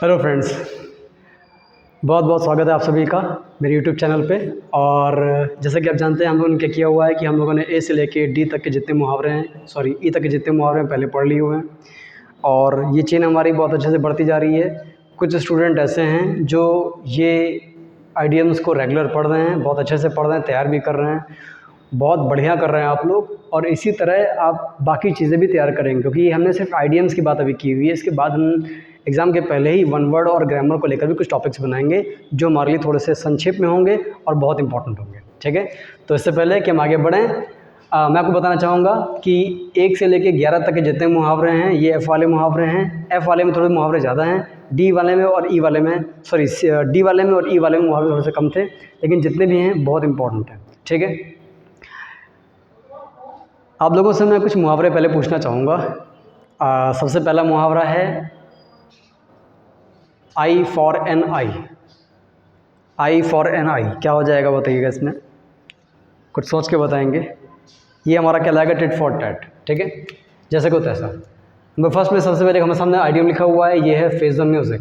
Hello friends, बहुत बहुत स्वागत है आप सभी का मेरे यूट्यूब चैनल पे। और जैसा कि आप जानते हैं हम लोगों ने क्या किया हुआ है कि हम लोगों ने ए से लेके डी तक के जितने मुहावरे हैं, ई तक के जितने मुहावरे हैं पहले पढ़ लिए हुए हैं। और ये चेन हमारी बहुत अच्छे से बढ़ती जा रही है। कुछ स्टूडेंट ऐसे हैं जो ये आइडियम्स को रेगुलर पढ़ रहे हैं, बहुत अच्छे से पढ़ रहे हैं, तैयार भी कर रहे हैं, बहुत बढ़िया कर रहे हैं आप लोग। और इसी तरह आप बाकी चीज़ें भी तैयार करेंगे, क्योंकि हमने सिर्फ आइडियम्स की बात अभी की हुई है। इसके बाद हम एग्ज़ाम के पहले ही वन वर्ड और ग्रामर को लेकर भी कुछ टॉपिक्स बनाएंगे जो हमारे लिए थोड़े से संक्षेप में होंगे और बहुत इंपॉर्टेंट होंगे। ठीक है, तो इससे पहले कि हम आगे बढ़ें, मैं आपको बताना चाहूँगा कि 1 से लेकर 11 तक के जितने मुहावरे हैं ये एफ़ वाले मुहावरे हैं। एफ़ वाले में थोड़े मुहावरे ज़्यादा हैं, डी वाले में और ई वाले में डी वाले में और ई वाले में मुहावरे थोड़े से कम थे, लेकिन जितने भी हैं बहुत इंपॉर्टेंट हैं। ठीक है, आप लोगों से मैं कुछ मुहावरे पहले पूछना चाहूँगा। सबसे पहला मुहावरा है eye for an eye. Eye for an eye क्या हो जाएगा बताइएगा, इसमें कुछ सोच के बताएंगे। ये हमारा कहलाएगा टिट फॉर टैट। ठीक है, जैसे को तैसा। नंबर फर्स्ट में सबसे पहले हमारे सामने आइडियम लिखा हुआ है, ये है face the music.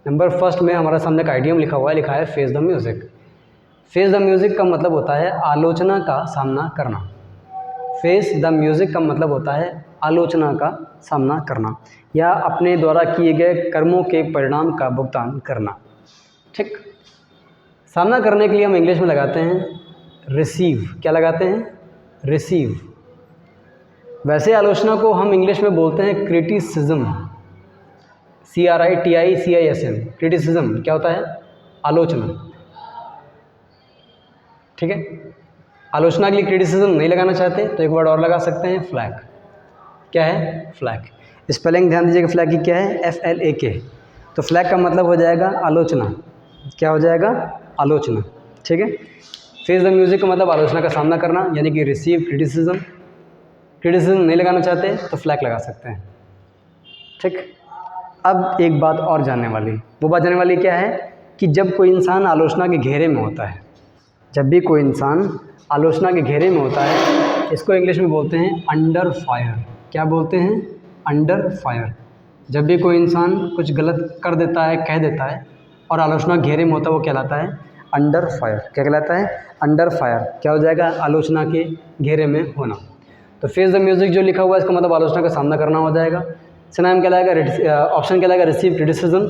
Number first में हमारे सामने का आइडियम लिखा हुआ है, लिखा है face the music. Face the music का मतलब होता है आलोचना का सामना करना। फेस द म्यूज़िक का मतलब होता है आलोचना का सामना करना या अपने द्वारा किए गए कर्मों के परिणाम का भुगतान करना। ठीक, सामना करने के लिए हम इंग्लिश में लगाते हैं रिसीव। क्या लगाते हैं? रिसीव। वैसे आलोचना को हम इंग्लिश में बोलते हैं क्रिटिसिज्म। CRITICISM। क्रिटिसिज्म क्या होता है? आलोचना। ठीक है, आलोचना के लिए क्रिटिसिज्म नहीं लगाना चाहते तो एक वर्ड और लगा सकते हैं, फ्लैग। क्या है? फ्लैग। स्पेलिंग ध्यान दीजिएगा, फ्लैग की क्या है? FLAK। तो फ्लैग का मतलब हो जाएगा आलोचना। क्या हो जाएगा? आलोचना। ठीक है, फेस द म्यूज़िक का मतलब आलोचना का सामना करना, यानी कि रिसीव क्रिटिसिज्म। क्रिटिसिज्म नहीं लगाना चाहते तो फ्लैग लगा सकते हैं। ठीक, अब एक बात और जानने वाली, वो बात जानने वाली क्या है कि जब कोई इंसान आलोचना के घेरे में होता है, जब भी कोई इंसान आलोचना के घेरे में होता है, इसको इंग्लिश में बोलते हैं अंडर फायर। क्या बोलते हैं? Under fire. जब भी कोई इंसान कुछ गलत कर देता है, कह देता है और आलोचना के घेरे में होता है, वो कहलाता है अंडर फायर। क्या कहलाता है? Under fire. क्या हो जाएगा? आलोचना के घेरे में होना। तो फेस द म्यूज़िक जो लिखा हुआ है इसका मतलब आलोचना का सामना करना हो जाएगा। सिनोनिम क्या लगाएगा? ऑप्शन क्या लगाएगा? Receive criticism.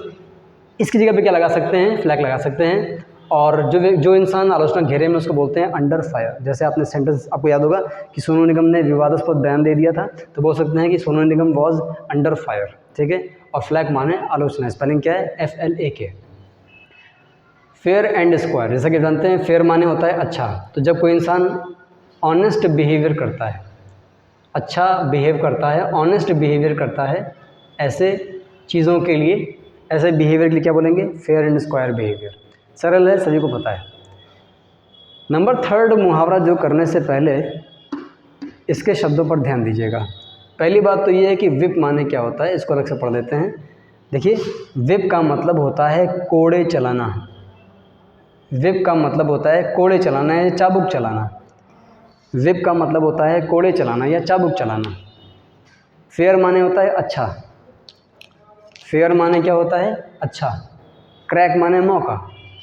इसकी जगह पे क्या लगा सकते हैं? फ्लैग लगा सकते हैं। और जो इंसान आलोचना घेरे में उसको बोलते हैं अंडर फायर। जैसे आपने सेंटेंस, आपको याद होगा कि सोनू निगम ने विवादास्पद बयान दे दिया था, तो बोल सकते हैं कि Sonu Nigam was under fire. ठीक है, और फ्लैग माने आलोचना। स्पेलिंग क्या है? FLAK। फेयर एंड स्क्वायर, जैसा कि जानते हैं फेयर माने होता है अच्छा। तो जब कोई इंसान ऑनेस्ट बिहेवियर करता है, अच्छा बिहेव करता है, ऑनेस्ट बिहेवियर करता है, ऐसे चीज़ों के लिए, ऐसे बिहेवियर के लिए क्या बोलेंगे? Fair and square behaviour. सरल है, सभी को पता है। नंबर थर्ड मुहावरा जो करने से पहले इसके शब्दों पर ध्यान दीजिएगा। पहली बात तो ये है कि विप माने क्या होता है, इसको अलग से पढ़ लेते हैं। देखिए, विप का मतलब होता है कोड़े चलाना। विप का मतलब होता है कोड़े चलाना या चाबुक चलाना। विप का मतलब होता है कोड़े चलाना या चाबुक चलाना। फेयर माने होता है अच्छा। फेयर माने क्या होता है? अच्छा। क्रैक माने मौका।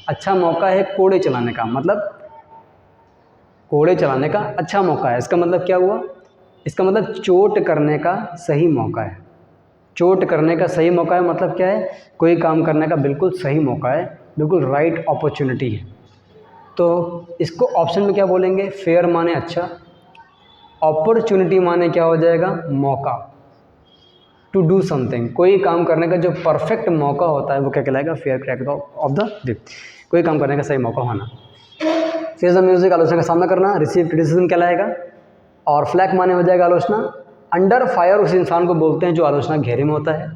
अच्छा मौका है कोड़े चलाने का, मतलब कोड़े चलाने का अच्छा मौका है। इसका मतलब क्या हुआ? इसका मतलब चोट करने का सही मौका है। चोट करने का सही मौका है मतलब क्या है? कोई काम करने का बिल्कुल सही मौका है, बिल्कुल राइट अपॉर्चुनिटी है। तो इसको ऑप्शन में क्या बोलेंगे? फेयर माने अच्छा, अपॉर्चुनिटी माने क्या हो जाएगा? मौका। टू डू समथिंग, कोई काम करने का जो परफेक्ट मौका होता है वो क्या कहलाएगा? Fair crack of the whip. कोई काम करने का सही मौका होना। फेस द म्यूज़िक आलोचना का सामना करना, रिसीव क्रिटिसिज्म कहलाएगा। और फ्लैग माने हो जाएगा आलोचना। अंडर फायर उस इंसान को बोलते हैं जो आलोचना घेरे में होता है।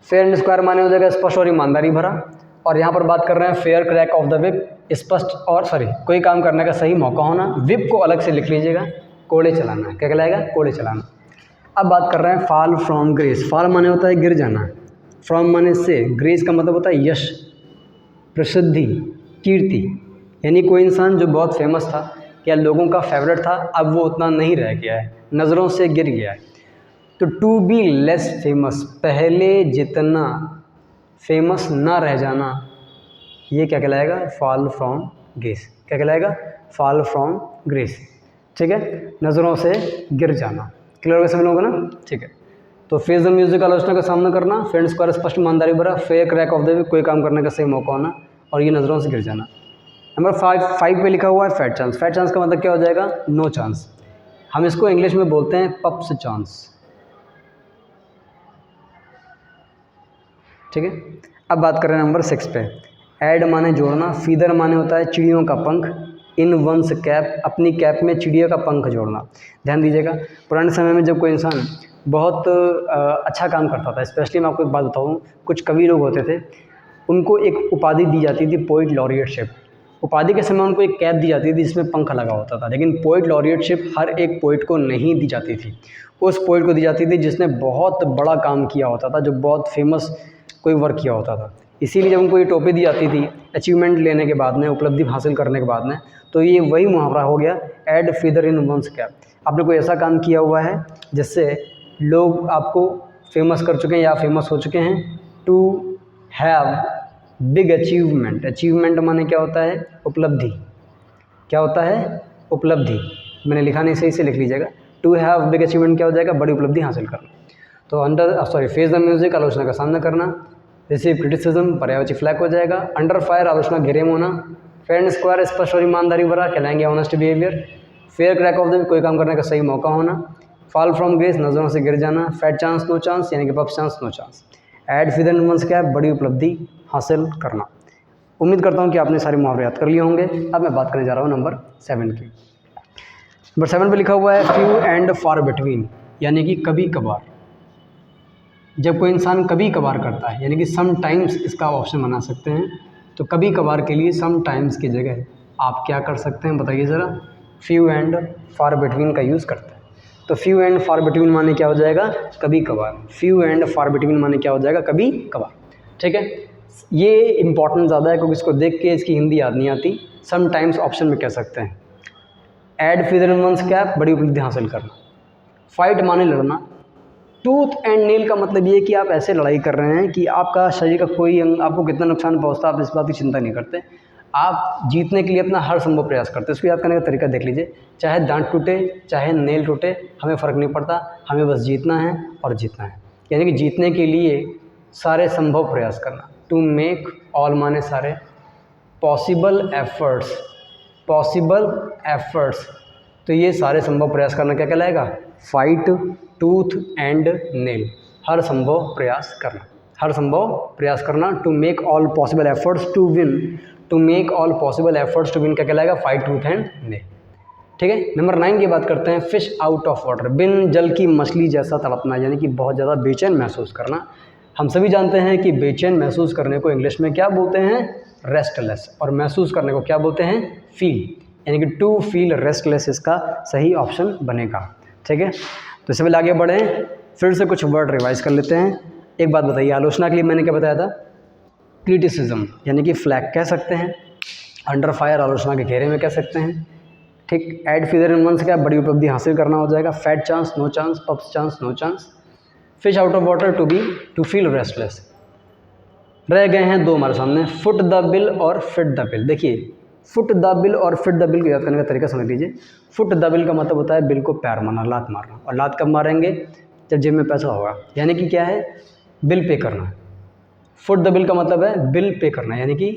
फेयर एंड स्क्वायर माने हो जाएगा स्पष्ट और ईमानदारी भरा। और यहाँ पर बात कर रहे हैं fair crack of the whip, स्पष्ट और कोई काम करने का सही मौका होना। विप को अलग से लिख लीजिएगा, कोड़े चलाना। क्या कहलाएगा? कोड़े चलाना। अब बात कर रहे हैं फॉल फ्रॉम ग्रेस। फॉल माने होता है गिर जाना, फ्रॉम माने से, ग्रेस का मतलब होता है यश, प्रसिद्धि, कीर्ति। यानी कोई इंसान जो बहुत फेमस था या लोगों का फेवरेट था, अब वो उतना नहीं रह गया है, नज़रों से गिर गया है। तो टू बी लेस फेमस, पहले जितना फेमस ना रह जाना, ये क्या कहलाएगा? Fall from grace. क्या कहलाएगा? Fall from grace. ठीक है, नज़रों से गिर जाना। क्लियर हो गया सभी लोगों को ना? ठीक है, तो फेस द म्यूजिक, आलोचना का सामना करना, फ्रेंड्स को स्पष्ट ईमानदारी भरा, fair crack of the week, कोई काम करने का सही मौका होना, और ये नज़रों से गिर जाना। नंबर 5 पे लिखा हुआ है फैट चांस। फैट चांस का मतलब क्या हो जाएगा? No chance. हम इसको इंग्लिश में बोलते हैं पप्स चांस। ठीक है, अब बात कर रहे हैं नंबर 6 पे। ऐड माने जोड़ना, फीदर माने होता है चिड़ियों का पंख, इन वंस कैप, अपनी कैप में चिड़िया का पंख जोड़ना। ध्यान दीजिएगा, पुराने समय में जब कोई इंसान बहुत अच्छा काम करता था, स्पेशली मैं आपको एक बात बताऊँ, कुछ कवि लोग होते थे, उनको एक उपाधि दी जाती थी पोइट लॉरियटशिप। उपाधि के समय उनको एक कैप दी जाती थी जिसमें पंख लगा होता था, लेकिन पोइट लॉरियटशिप हर एक पोइट को नहीं दी जाती थी। उस पोइट को दी जाती थी जिसने बहुत बड़ा काम किया होता था, जो बहुत फेमस कोई वर्क किया होता था। इसीलिए जब उनको ये टोपी दी जाती थी अचीवमेंट लेने के बाद में, उपलब्धि हासिल करने के बाद में, तो ये वही मुहावरा हो गया, add feather in one's cap. आपने कोई ऐसा काम किया हुआ है जिससे लोग आपको फेमस कर चुके हैं या फेमस हो चुके हैं। To have big achievement, achievement माने क्या होता है? उपलब्धि। क्या होता है? उपलब्धि। मैंने लिखा नहीं, सही से लिख लीजिएगा। टू हैव बिग अचीवमेंट क्या हो जाएगा? बड़ी उपलब्धि हासिल करना। तो फेस द म्यूजिक, आलोचना का सामना करना, रिसीव क्रिटिसिज्म, पर्यायवाची फ्लैग हो जाएगा। अंडर फायर, आलोचना घेरे में होना। फेयर एंड स्क्वायर, स्पष्ट और ईमानदारी भरा, कहलाएंगे honest behaviour. Fair crack of the week, कोई काम करने का सही मौका होना। फॉल फ्रॉम ग्रेस, नज़रों से गिर जाना। फैट चांस नो चांस, यानी कि puff chance no chance. Add feather in one's cap, बड़ी उपलब्धि हासिल करना। उम्मीद करता हूँ कि आपने सारे मुहावरे याद कर लिए होंगे। अब मैं बात करने जा रहा हूँ नंबर 7 की। नंबर 7 पे लिखा हुआ है फ्यू एंड फार बिटवीन, यानी कि कभी कभार। जब कोई इंसान कभी कभार करता है, यानी कि सम टाइम्स इसका ऑप्शन बना सकते हैं। तो कभी कभार के लिए सम टाइम्स की जगह आप क्या कर सकते हैं, बताइए ज़रा? फ्यू एंड फार बिटवीन का यूज़ करते हैं। तो फ्यू एंड फार बिटवीन माने क्या हो जाएगा? कभी कभार। फ्यू एंड फार बिटवीन माने क्या हो जाएगा? कभी कभार। ठीक है, ये इंपॉर्टेंट ज़्यादा है क्योंकि इसको देख के इसकी हिंदी याद नहीं आती। सम टाइम्स ऑप्शन में कह सकते हैं। Add feather in one's cap, बड़ी उपलब्धि हासिल करना। फाइट माने लड़ना। टूथ एंड नेल का मतलब ये कि आप ऐसे लड़ाई कर रहे हैं कि आपका शरीर का कोई अंग आपको कितना नुकसान पहुंचता है, आप इस बात की चिंता नहीं करते। आप जीतने के लिए अपना हर संभव प्रयास करते हैं। इसको याद करने का तरीका देख लीजिए, चाहे दांत टूटे चाहे नेल टूटे, हमें फ़र्क नहीं पड़ता, हमें बस जीतना है और जीतना है। यानी कि जीतने के लिए सारे संभव प्रयास करना। टू मेक, ऑल माने सारे, पॉसिबल एफर्ट्स, पॉसिबल एफर्ट्स, तो ये सारे संभव प्रयास करना क्या कहलाएगा? फाइट, टूथ एंड नेल, हर संभव प्रयास करना, हर संभव प्रयास करना। To make all possible efforts to win, to make all possible efforts to win क्या कहलाएगा? Fight, tooth and nail. ठीक है, नंबर 9 की बात करते हैं। फिश आउट ऑफ वाटर, बिन जल की मछली जैसा तड़पना, यानी कि बहुत ज़्यादा बेचैन महसूस करना। हम सभी जानते हैं कि बेचैन महसूस करने को इंग्लिश में क्या बोलते हैं? रेस्टलेस। और महसूस करने को क्या बोलते हैं? फील, यानी कि टू फील रेस्टलेस इसका सही ऑप्शन बनेगा। ठीक है, तो इससे पहले आगे बढ़ें, फिर से कुछ वर्ड रिवाइज कर लेते हैं। एक बात बताइए, आलोचना के लिए मैंने क्या बताया था? क्रिटिसिज्म, यानी कि फ्लैग कह सकते हैं। अंडर फायर, आलोचना के घेरे में कह सकते हैं। ठीक, ऐड फीदर इन वंस क्या? बड़ी उपलब्धि हासिल करना हो जाएगा। Fat chance no chance, pups chance no chance. Fish out of water, to feel restless. रह गए हैं 2 हमारे सामने, फुट द बिल और फिट द बिल। देखिए, फुट द बिल और फिट द बिल को याद करने का तरीका समझ लीजिए। फुट द बिल का मतलब होता है बिल को पैर मारना, लात मारना। और लात कब मारेंगे? जब जेब में पैसा होगा, यानी कि क्या है? बिल पे करना। फुट द बिल का मतलब है बिल पे करना, यानी कि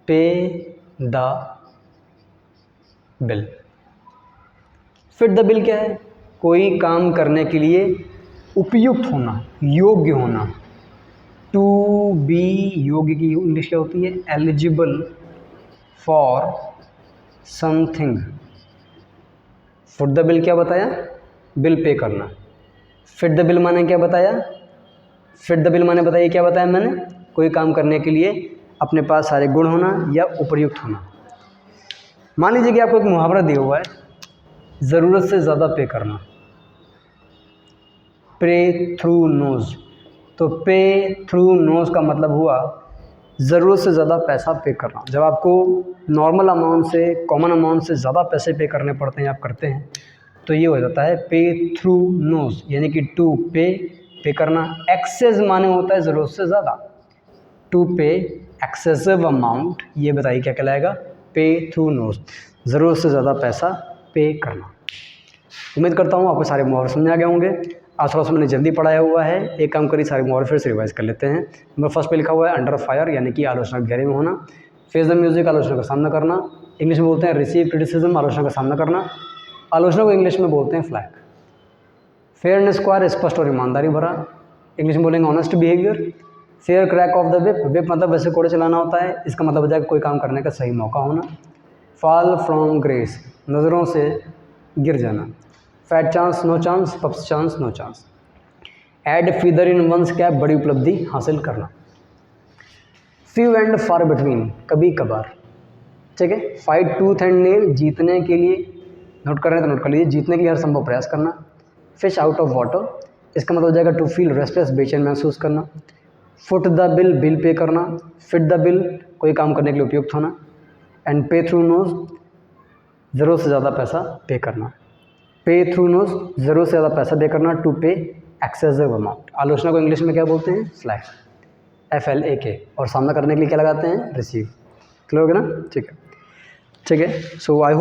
पे the bill. Fit the bill क्या है? कोई काम करने के लिए उपयुक्त होना, योग्य होना। टू बी, योग्य की इंग्लिश क्या होती है? Eligible for something. Foot the bill क्या बताया? बिल पे करना। फिट द बिल माने क्या बताया? फिट द बिल माने बताइए क्या बताया मैंने? कोई काम करने के लिए अपने पास सारे गुण होना या उपयुक्त होना। मान लीजिए कि आपको एक मुहावरा दिया हुआ है, ज़रूरत से ज़्यादा पे करना। पे थ्रू नोज, तो पे थ्रू नोज का मतलब हुआ ज़रूरत से ज़्यादा पैसा पे करना। जब आपको नॉर्मल अमाउंट से, कॉमन अमाउंट से ज़्यादा पैसे पे करने पड़ते हैं, आप करते हैं, तो ये हो जाता है पे थ्रू नोज, यानी कि टू पे करना। एक्सेस माने होता है ज़रूरत से ज़्यादा, टू पे एक्सेसिव अमाउंट, ये बताइए क्या कहलाएगा, पे थ्रू नोज, ज़रूरत से ज़्यादा पैसा पे करना। उम्मीद करता हूँ आपको सारे मुहावरे समझ आ गए होंगे। आज थोड़ा सा मैंने जल्दी पढ़ाया हुआ है, एक काम करिए सारे मुहावरे फिर से रिवाइज कर लेते हैं। नंबर फर्स्ट पे लिखा हुआ है अंडर फायर, यानी कि आलोचना के घेरे में होना। फेस द म्यूजिक, आलोचना का सामना करना। इंग्लिश में बोलते हैं रिसीव क्रिटिसिज्म, आलोचना का सामना करना। आलोचना को इंग्लिश में बोलते हैं फ्लैग। फेयर एंड स्क्वायर, स्पष्ट और ईमानदारी भरा, इंग्लिश में बोलेंगे honest behaviour. Fair crack of the whip मतलब वैसे कोड़े चलाना होता है, इसका मतलब हो जाएगा कोई काम करने का सही मौका होना। फॉल फ्रॉम ग्रेस, नज़रों से गिर जाना। Fat chance no chance, pups chance no chance. Add feather in one's cap, बड़ी उपलब्धि हासिल करना। फ्यू एंड फार बिटवीन, कभी कभार, ठीक है। फाइट टूथ एंड नेल, जीतने के लिए, नोट कर रहे हैं तो नोट कर लीजिए, जीतने के लिए हर संभव प्रयास करना। फिश आउट ऑफ वाटर, इसका मतलब हो जाएगा टू फील रेस्टलेस, बेचैन महसूस करना। Foot the bill, bill pay करना। फिट द बिल, कोई काम करने के लिए उपयुक्त होना। एंड पे थ्रू नोज, ज़रूरत से ज़्यादा पैसा पे करना। पे थ्रू नोज, ज़रूरत से ज़्यादा पैसा पे करना। टू पे एक्सेसिव अमाउंट, आलोचना को इंग्लिश में क्या बोलते हैं, फ्लैग, FLAK। और सामना करने के लिए क्या लगाते हैं, रिसीव। क्लियर हो गया ना, ठीक है, ठीक है। सो आई